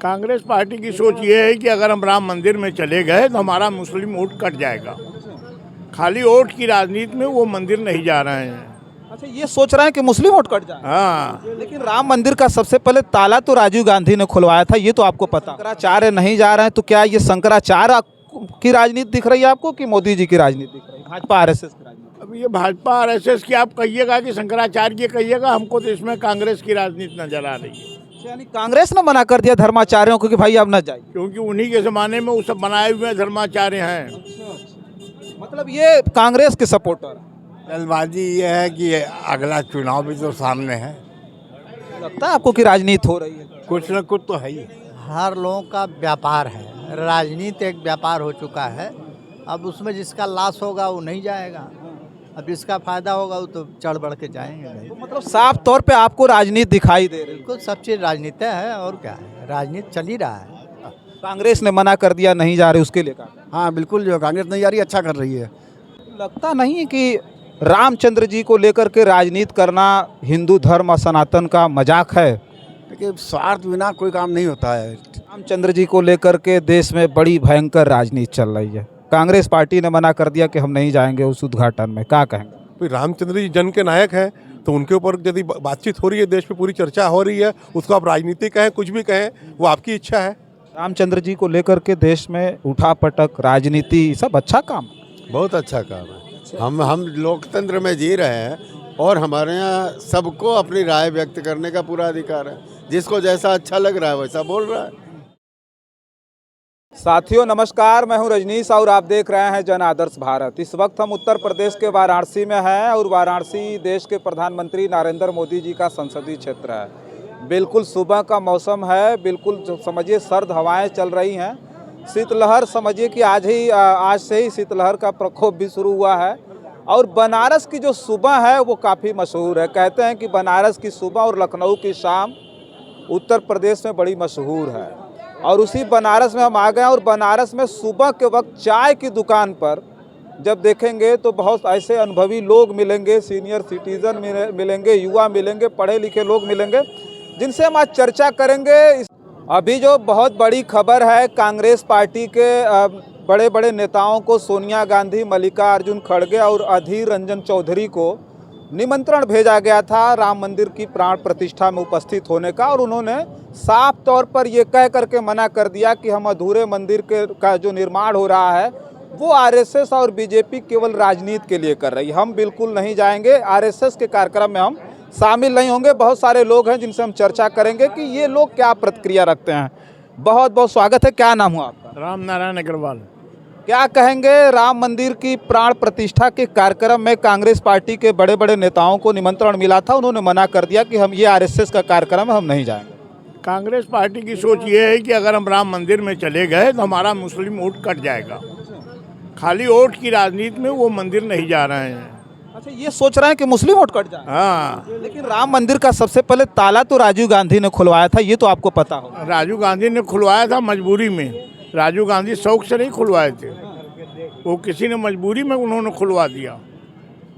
Congress party की सोच ये है कि अगर हम राम मंदिर में चले गए तो हमारा मुस्लिम वोट कट जाएगा। खाली वोट की राजनीति में वो मंदिर नहीं जा रहे हैं। अच्छा, ये सोच रहे हैं कि मुस्लिम वोट कट जाए। हाँ, लेकिन राम मंदिर का सबसे पहले ताला तो राजीव गांधी ने खुलवाया था, ये तो आपको पता। शंकराचार्य नहीं जा रहे हैं तो क्या ये शंकराचार्य की राजनीति दिख रही है आपको कि मोदी जी की राजनीति दिख रही है, भाजपा आरएसएस की राजनीति? अब ये भाजपा आरएसएस की आप कहिएगा कि शंकराचार्य की कहिएगा, हमको तो इसमें कांग्रेस की राजनीति नजर आ रही है। यानी कांग्रेस ने मना कर दिया धर्माचार्यों को कि भाई अब न जाइए। क्योंकि उन्हीं के ज़माने में वो सब बनाए हुए धर्माचार्य हैं। मतलब ये कांग्रेस के सपोर्टर है। जल्दबाजी ये है कि अगला चुनाव भी तो सामने है, लगता है आपको कि राजनीति हो रही है? कुछ न कुछ तो है ही। हर लोगों का व्यापार है, राजनीति एक व्यापार हो चुका है। अब उसमें जिसका लॉस होगा वो नहीं जाएगा, अब जिसका फायदा होगा वो तो चढ़ बढ़ के जाएंगे नहीं। तो मतलब साफ तौर पे आपको राजनीति दिखाई दे रही है। बिल्कुल सब चीज़ राजनीति है, और क्या है, राजनीति चल ही रहा है। कांग्रेस ने मना कर दिया नहीं जा रहे, उसके लिए कहा। हाँ बिल्कुल, जो कांग्रेस नहीं जा रही अच्छा कर रही है। लगता नहीं है कि रामचंद्र जी को लेकर के राजनीति करना हिंदू धर्म और सनातन का मजाक है? देखिए, स्वार्थ बिना कोई काम नहीं होता है। रामचंद्र जी को लेकर के देश में बड़ी भयंकर राजनीति चल रही है। कांग्रेस पार्टी ने मना कर दिया कि हम नहीं जाएंगे उस उद्घाटन में, क्या कहेंगे? तो रामचंद्र जी जन के नायक हैं, तो उनके ऊपर यदि बातचीत हो रही है, देश में पूरी चर्चा हो रही है, उसको आप राजनीति कहें कुछ भी कहें, वो आपकी इच्छा है। रामचंद्र जी को लेकर के देश में उठापटक राजनीति सब अच्छा काम है। बहुत अच्छा काम है। हम लोकतंत्र में जी रहे हैं और हमारे यहाँ सबको अपनी राय व्यक्त करने का पूरा अधिकार है। जिसको जैसा अच्छा लग रहा है वैसा बोल रहा है। साथियों नमस्कार, मैं हूं रजनीश और आप देख रहे हैं जन आदर्श भारत। इस वक्त हम उत्तर प्रदेश के वाराणसी में हैं और वाराणसी देश के प्रधानमंत्री नरेंद्र मोदी जी का संसदीय क्षेत्र है। बिल्कुल सुबह का मौसम है, बिल्कुल समझिए सर्द हवाएं चल रही हैं। शीतलहर समझिए कि आज से ही शीतलहर का प्रकोप भी शुरू हुआ है। और बनारस की जो सुबह है वो काफ़ी मशहूर है। कहते हैं कि बनारस की सुबह और लखनऊ की शाम उत्तर प्रदेश में बड़ी मशहूर है। और उसी बनारस में हम आ गए और बनारस में सुबह के वक्त चाय की दुकान पर जब देखेंगे तो बहुत ऐसे अनुभवी लोग मिलेंगे, सीनियर सिटीज़न मिलेंगे, युवा मिलेंगे, पढ़े लिखे लोग मिलेंगे, जिनसे हम आज चर्चा करेंगे। अभी जो बहुत बड़ी खबर है, कांग्रेस पार्टी के बड़े बड़े नेताओं को सोनिया गांधी, मल्लिकार्जुन खड़गे और अधीर रंजन चौधरी को निमंत्रण भेजा गया था राम मंदिर की प्राण प्रतिष्ठा में उपस्थित होने का, और उन्होंने साफ तौर पर ये कह करके मना कर दिया कि हम अधूरे मंदिर का जो निर्माण हो रहा है वो आरएसएस और बीजेपी केवल राजनीति के लिए कर रही है। हम बिल्कुल नहीं जाएंगे, आरएसएस के कार्यक्रम में हम शामिल नहीं होंगे। बहुत सारे लोग हैं जिनसे हम चर्चा करेंगे कि ये लोग क्या प्रतिक्रिया रखते हैं। बहुत बहुत स्वागत है। क्या नाम हुआ आपका? राम नारायण अग्रवाल। क्या कहेंगे, राम मंदिर की प्राण प्रतिष्ठा के कार्यक्रम में कांग्रेस पार्टी के बड़े बड़े नेताओं को निमंत्रण मिला था, उन्होंने मना कर दिया कि हम ये आरएसएस का कार्यक्रम है, हम नहीं जाएंगे। कांग्रेस पार्टी की सोच ये है कि अगर हम राम मंदिर में चले गए तो हमारा मुस्लिम वोट कट जाएगा। खाली वोट की राजनीति में वो मंदिर नहीं जा रहे हैं। अच्छा, ये सोच रहे हैं कि मुस्लिम वोट कट जाए। हाँ, लेकिन राम मंदिर का सबसे पहले ताला तो राजीव गांधी ने खुलवाया था, ये तो आपको पता हो। राजीव गांधी ने खुलवाया था मजबूरी में। राजीव गांधी शौक से नहीं खुलवाए थे, वो किसी ने मजबूरी में उन्होंने खुलवा दिया,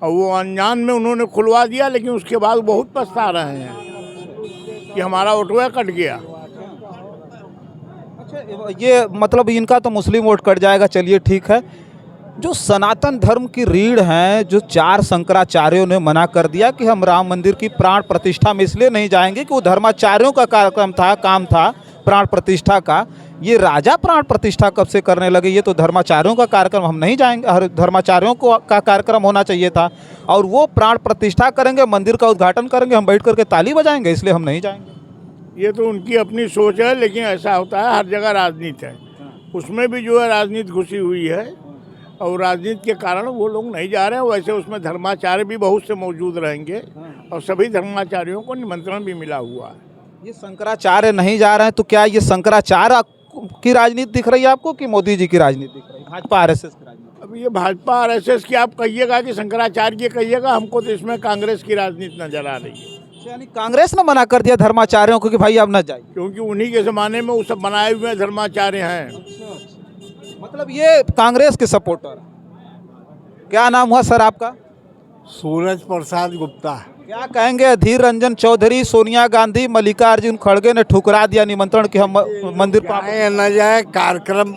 और वो अनजान में उन्होंने खुलवा दिया। लेकिन उसके बाद बहुत पछता रहे हैं कि हमारा वोटवा कट गया। अच्छा, ये मतलब इनका तो मुस्लिम वोट कट जाएगा, चलिए ठीक है। जो सनातन धर्म की रीढ़ हैं, जो 4 शंकराचार्यों ने मना कर दिया कि हम राम मंदिर की प्राण प्रतिष्ठा में इसलिए नहीं जाएंगे कि वो धर्माचार्यों का कार्यक्रम था, काम था प्राण प्रतिष्ठा का। ये राजा प्राण प्रतिष्ठा कब से करने लगे? ये तो धर्माचार्यों का कार्यक्रम, हम नहीं जाएंगे। धर्माचार्यों को का कार्यक्रम होना चाहिए था, और वो प्राण प्रतिष्ठा करेंगे, मंदिर का उद्घाटन करेंगे, हम बैठ करके ताली बजाएंगे, इसलिए हम नहीं जाएंगे। ये तो उनकी अपनी सोच है, लेकिन ऐसा होता है हर जगह राजनीति है, उसमें भी जो है राजनीति घुसी हुई है, और राजनीति के कारण वो लोग नहीं जा रहे हैं। वैसे उसमें धर्माचार्य भी बहुत से मौजूद रहेंगे, और सभी धर्माचार्यों को निमंत्रण भी मिला हुआ है। ये शंकराचार्य नहीं जा रहे हैं तो क्या ये शंकराचार्य की राजनीति दिख रही है आपको कि मोदी जी की राजनीति दिख रही है, भाजपा आरएसएस की राजनीति? अब ये भाजपा आरएसएस की आप कहिएगा कि शंकराचार्य की कहिएगा, हमको तो इसमें कांग्रेस की राजनीति नजर आ रही है। यानी कांग्रेस ने मना कर दिया धर्माचार्यों को कि भाई अब न जाइए। क्योंकि उन्हीं के ज़माने में वो सब बनाए हुए धर्माचार्य हैं। मतलब ये कांग्रेस के सपोर्टर। क्या नाम हुआ सर आपका? सूरज प्रसाद गुप्ता। क्या कहेंगे अधीर रंजन चौधरी, सोनिया गांधी, मल्लिकार्जुन खड़गे ने ठुकरा दिया निमंत्रण कि हम मंदिर पर जाए या न जाए, कार्यक्रम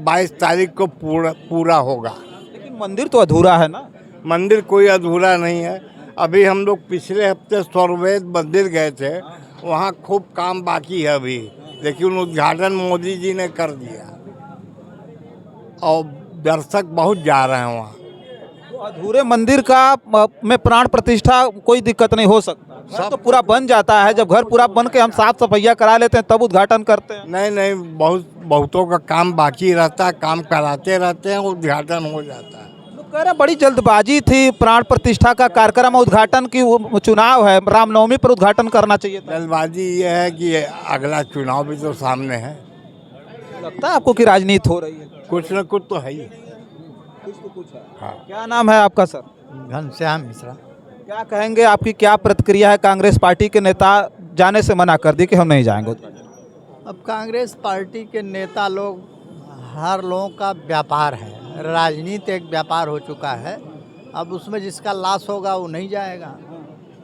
22 तारीख को पूरा होगा। लेकिन मंदिर तो अधूरा है ना। मंदिर कोई अधूरा नहीं है। अभी हम लोग पिछले हफ्ते स्वरवेद मंदिर गए थे, वहाँ खूब काम बाकी है अभी, लेकिन उद्घाटन मोदी जी ने कर दिया और दर्शक बहुत जा रहे हैं वहाँ। तो अधूरे मंदिर का में प्राण प्रतिष्ठा कोई दिक्कत नहीं हो सकता, सब तो पूरा बन जाता है। जब घर पूरा बन के हम साफ सफाइया करा लेते हैं तब उद्घाटन करते हैं। नहीं, बहुतों का काम बाकी रहता है, काम कराते रहते हैं, उद्घाटन हो जाता है। लोग कह रहे हैं बड़ी जल्दबाजी थी, प्राण प्रतिष्ठा का कार्यक्रम, उद्घाटन की चुनाव है, रामनवमी पर उद्घाटन करना चाहिए था। जल्दबाजी ये है कि अगला चुनाव भी तो सामने है। लगता है आपको कि राजनीति हो रही है? कुछ न कुछ तो है ही। कुछ तो कुछ है। हाँ। क्या नाम है आपका सर? घनश्याम मिश्रा। क्या कहेंगे, आपकी क्या प्रतिक्रिया है? कांग्रेस पार्टी के नेता जाने से मना कर दिए कि हम नहीं जाएंगे। अब कांग्रेस पार्टी के नेता लोग, हर लोगों का व्यापार है, राजनीति एक व्यापार हो चुका है। अब उसमें जिसका लॉस होगा वो नहीं जाएगा,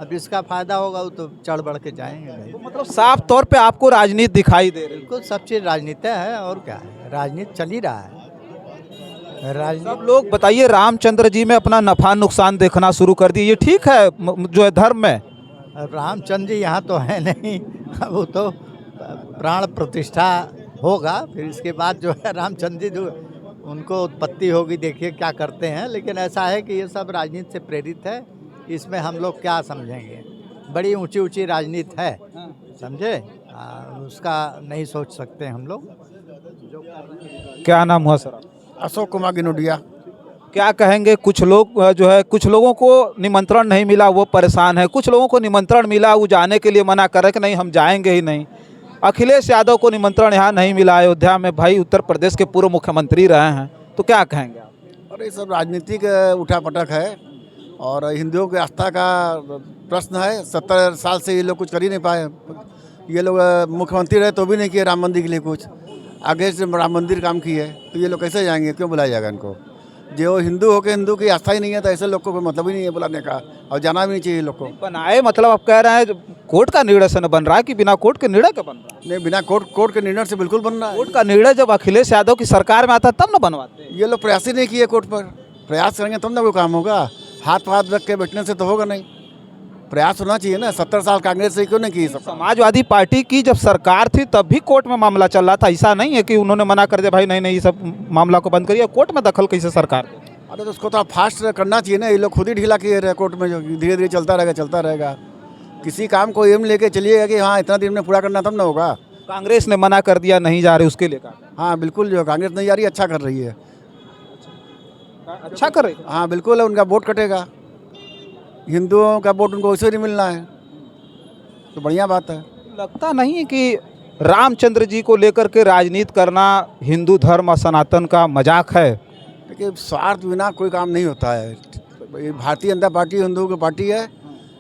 अब जिसका फायदा होगा वो तो चढ़ बढ़ के जाएंगे भाई। तो मतलब साफ तौर पे आपको राजनीति दिखाई दे रही है। बिल्कुल, सब चीज़ राजनीति है और क्या है, राजनीति चल ही रहा है। सब राजनीति लोग बताइए, रामचंद्र जी में अपना नफा नुकसान देखना शुरू कर दिए, ये ठीक है जो है धर्म में? अब रामचंद्र जी यहाँ तो है नहीं, अब वो तो प्राण प्रतिष्ठा होगा, फिर इसके बाद जो है रामचंद्र जी जो उनको उत्पत्ति होगी, देखिए क्या करते हैं। लेकिन ऐसा है कि ये सब राजनीति से प्रेरित है, इसमें हम लोग क्या समझेंगे। बड़ी ऊंची ऊंची राजनीति है, समझे, उसका नहीं सोच सकते हम लोग। क्या नाम हुआ सर? अशोक कुमार गिनोडिया। क्या कहेंगे, कुछ लोग जो है, कुछ लोगों को निमंत्रण नहीं मिला वो परेशान है, कुछ लोगों को निमंत्रण मिला वो जाने के लिए मना कर रहे कि नहीं हम जाएंगे ही नहीं। अखिलेश यादव को निमंत्रण यहाँ नहीं मिला अयोध्या में, भाई उत्तर प्रदेश के पूर्व मुख्यमंत्री रहे हैं, तो क्या कहेंगे आप? और ये सब राजनीतिक उठापटक है और हिंदुओं की आस्था का प्रश्न है। 70 साल से ये लोग कुछ कर ही नहीं पाए। ये लोग मुख्यमंत्री रहे तो भी नहीं किए राम मंदिर के लिए कुछ, आगे से राम मंदिर काम किए, तो ये लोग कैसे जाएंगे, क्यों बुलाया जाएगा इनको? जो हिंदू होकर हिंदू की आस्था ही नहीं है तो ऐसे लोग को कोई मतलब ही नहीं है बुलाने का, और जाना भी नहीं चाहिए लोग को। बनाए मतलब आप कह रहे हैं कोर्ट का निर्णय से न बन रहा है कि बिना कोर्ट के निर्णय के बन रहा है? नहीं, बिना कोर्ट के निर्णय से बिल्कुल बन रहा है। कोर्ट का निर्णय जब अखिलेश यादव की सरकार में आता है तब न बनवाते हैं। ये लोग प्रयास ही नहीं किए कोर्ट पर। प्रयास करेंगे तब ना कोई काम होगा, हाथ रख के बैठने से तो होगा नहीं। प्रयास होना चाहिए ना। 70 साल कांग्रेस से क्यों नहीं की सब? समाजवादी पार्टी की जब सरकार थी तब भी कोर्ट में मामला चल रहा था, ऐसा नहीं है कि उन्होंने मना कर दिया भाई नहीं नहीं ये सब मामला को बंद करिए। कोर्ट में दखल कैसे सरकार? अरे तो उसको तो फास्ट करना चाहिए ना। ये लोग खुद ही ढीला किए रहे कोर्ट में, जो धीरे धीरे चलता रहेगा। किसी काम को एम लेके चलिएगा कि हाँ इतना दिन में पूरा करना तब ना होगा। कांग्रेस ने मना कर दिया नहीं जा रहे, उसके लिए कहा? हाँ बिल्कुल, जो कांग्रेस नहीं जा रही अच्छा कर रही है। अच्छा कर रही है। हाँ बिल्कुल, उनका वोट कटेगा, हिंदुओं का वोट उनको वैसे नहीं मिलना है, तो बढ़िया बात है। लगता नहीं है कि रामचंद्र जी को लेकर के राजनीति करना हिंदू धर्म और सनातन का मजाक है? देखिए, स्वार्थ बिना कोई काम नहीं होता है। भारतीय जनता पार्टी हिंदुओं की पार्टी है,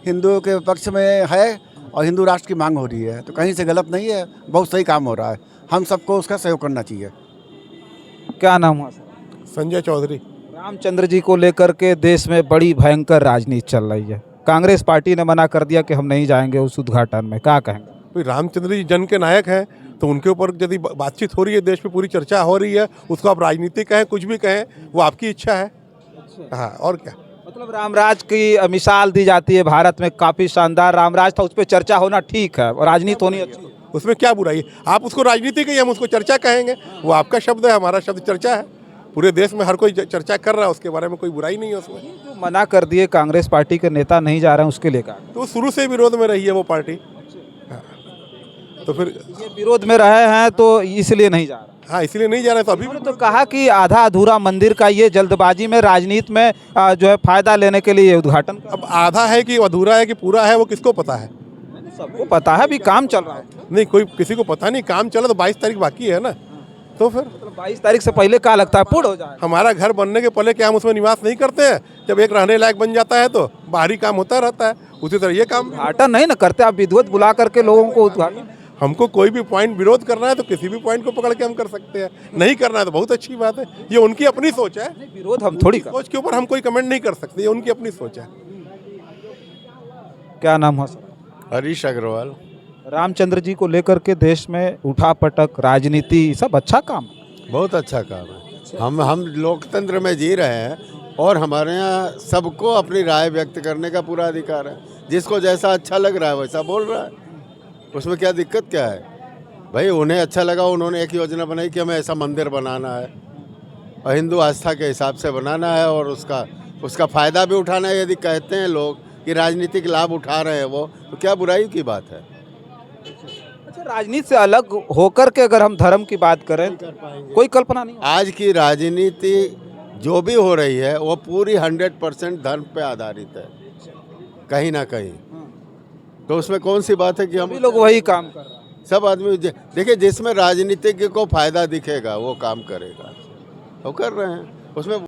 हिंदुओं के पक्ष में है और हिंदू राष्ट्र की मांग हो रही है, तो कहीं से गलत नहीं है, बहुत सही काम हो रहा है। हम सबको उसका सहयोग करना चाहिए। क्या नाम हुआ सर? संजय चौधरी। रामचंद्र जी को लेकर के देश में बड़ी भयंकर राजनीति चल रही है, कांग्रेस पार्टी ने मना कर दिया कि हम नहीं जाएंगे उस उद्घाटन में, क्या कहेंगे? भाई रामचंद्र जी जन के नायक हैं, तो उनके ऊपर यदि बातचीत हो रही है, देश में पूरी चर्चा हो रही है, उसको आप राजनीति कहें कुछ भी कहें, वो आपकी इच्छा है। हाँ, और क्या? मतलब रामराज की मिसाल दी जाती है भारत में, काफ़ी शानदार रामराज था, उस पर चर्चा होना ठीक है और राजनीति होनी अच्छी है। उसमें क्या बुराई है? आप उसको राजनीति कहिए, हम उसको चर्चा कहेंगे, वो आपका शब्द है, हमारा शब्द चर्चा है। पूरे देश में हर कोई चर्चा कर रहा है, उसके बारे में कोई बुराई नहीं है उसमें। जो मना कर दिए कांग्रेस पार्टी के नेता नहीं जा रहे हैं, उसके लिए कहा तो शुरू से विरोध में रही है वो पार्टी। हाँ, तो फिर ये विरोध में रहे हैं तो इसलिए नहीं जा रहे। हाँ, इसलिए नहीं जा रहे, तो अभी उन्होंने तो कहा कि आधा अधूरा मंदिर का ये जल्दबाजी में राजनीति में जो है फायदा लेने के लिए ये उद्घाटन। अब आधा है कि अधूरा है कि पूरा है, वो किसको पता है? सबको पता है, अभी काम चल रहा है। नहीं, कोई किसी को पता नहीं, काम चला तो 22 तारीख बाकी है ना, तो फिर 22 तारीख से पहले क्या लगता है पूर्ण हो जाए? हमारा घर बनने के पहले क्या हम उसमें निवास नहीं करते हैं? जब एक रहने लायक बन जाता है तो बाहरी काम होता रहता है, उसी तरह ये काम। उद्घाटन नहीं ना करते आप, विधिवत बुला करके लोगों को उद्घाटन। हमको कोई भी पॉइंट विरोध करना है तो किसी भी पॉइंट को पकड़ के हम कर सकते हैं, नहीं करना है तो बहुत अच्छी बात है। ये उनकी अपनी सोच है, विरोध हम थोड़ी कर। सोच के ऊपर हम कोई कमेंट नहीं कर सकते, ये उनकी अपनी सोच है। क्या नाम है सर? हरीश अग्रवाल। रामचंद्र जी को लेकर के देश में उठापटक राजनीति सब अच्छा काम है। बहुत अच्छा काम है। हम लोकतंत्र में जी रहे हैं और हमारे यहाँ सबको अपनी राय व्यक्त करने का पूरा अधिकार है। जिसको जैसा अच्छा लग रहा है वैसा बोल रहा है, उसमें क्या दिक्कत क्या है भाई। उन्हें अच्छा लगा, उन्होंने एक योजना बनाई कि हमें ऐसा मंदिर बनाना है और हिंदू आस्था के हिसाब से बनाना है और उसका फ़ायदा भी उठाना है। यदि कहते हैं लोग कि राजनीतिक लाभ उठा रहे हैं वो, तो क्या बुराई की बात है। अच्छा, राजनीति से अलग होकर के अगर हम धर्म की बात करें कोई कल्पना नहीं। आज की राजनीति जो भी हो रही है वो पूरी 100% धर्म पे आधारित है कहीं ना कहीं। तो उसमें कौन सी बात है कि हम सभी लोग वही काम कर रहे हैं। सब आदमी देखिए, जिसमें राजनीतिज्ञ को फायदा दिखेगा वो काम करेगा, वो कर रहे हैं उसमें।